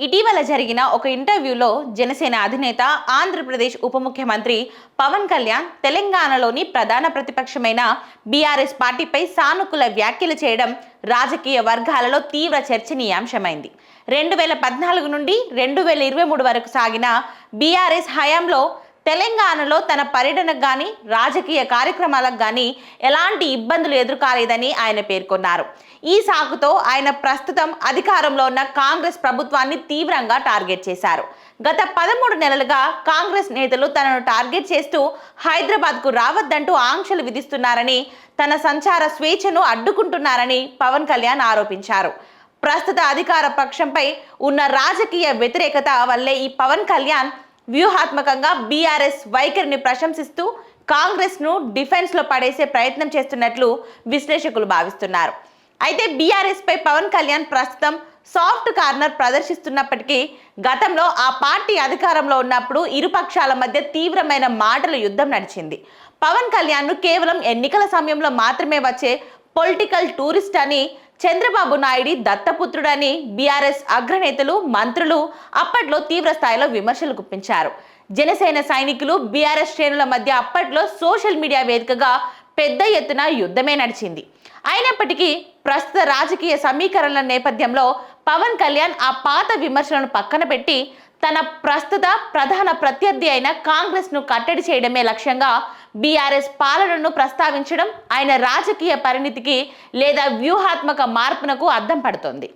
ఇటీవల జరిగిన ఒక ఇంటర్వ్యూలో జనసేన అధినేత ఆంధ్రప్రదేశ్ ఉప ముఖ్యమంత్రి పవన్ కళ్యాణ్ తెలంగాణలోని ప్రధాన ప్రతిపక్షమైన బీఆర్ఎస్ పార్టీపై సానుకూల వ్యాఖ్యలు చేయడం రాజకీయ వర్గాలలో తీవ్ర చర్చనీయాంశమైంది. 2014 నుండి 2023 వరకు సాగిన బీఆర్ఎస్ హయాంలో తెలంగాణలో తన పర్యటనకు గాని రాజకీయ కార్యక్రమాలకు గాని ఎలాంటి ఇబ్బందులు ఎదుర్కాలేదని ఆయన పేర్కొన్నారు. ఈ సాకుతో ఆయన ప్రస్తుతం అధికారంలో ఉన్న కాంగ్రెస్ ప్రభుత్వాన్ని తీవ్రంగా టార్గెట్ చేశారు. గత 13 నెలలుగా కాంగ్రెస్ నేతలు తనను టార్గెట్ చేస్తూ హైదరాబాద్కు రావద్దంటూ ఆంక్షలు విధిస్తున్నారని, తన సంచార స్వేచ్ఛను అడ్డుకుంటున్నారని పవన్ కళ్యాణ్ ఆరోపించారు. ప్రస్తుత అధికార పక్షంపై ఉన్న రాజకీయ వ్యతిరేకత వల్లే ఈ పవన్ కళ్యాణ్ వ్యూహాత్మకంగా బీఆర్ఎస్ వైఖరిని ప్రశంసిస్తూ కాంగ్రెస్ ను డిఫెన్స్ లో పడేసే ప్రయత్నం చేస్తున్నట్లు విశ్లేషకులు భావిస్తున్నారు. అయితే బీఆర్ఎస్ పై పవన్ కళ్యాణ్ ప్రస్తుతం సాఫ్ట్ కార్నర్ ప్రదర్శిస్తున్నప్పటికీ గతంలో ఆ పార్టీ అధికారంలో ఉన్నప్పుడు ఇరుపక్షాల మధ్య తీవ్రమైన మాటల యుద్ధం నడిచింది. పవన్ కళ్యాణ్ ను కేవలం ఎన్నికల సమయంలో మాత్రమే వచ్చే పొలిటికల్ టూరిస్ట్ అని, చంద్రబాబు నాయుడు దత్తపుత్రుడని బీఆర్ఎస్ అగ్రనేతలు, మంత్రులు అప్పట్లో తీవ్ర స్థాయిలో విమర్శలు గుప్పించారు. జనసేన సైనికులు బీఆర్ఎస్ శ్రేణుల మధ్య అప్పట్లో సోషల్ మీడియా వేదికగా పెద్ద ఎత్తున యుద్ధమే నడిచింది. అయినప్పటికీ ప్రస్తుత రాజకీయ సమీకరణల నేపథ్యంలో పవన్ కళ్యాణ్ ఆ పాత విమర్శలను పక్కన పెట్టి తన ప్రస్తుత ప్రధాన ప్రత్యర్థి అయిన కాంగ్రెస్ ను కట్టడి చేయడమే లక్ష్యంగా బీఆర్ఎస్ పాలనను ప్రస్తావించడం ఆయన రాజకీయ పరిణితికి లేదా వ్యూహాత్మక మార్పునకు అద్దం పడుతోంది.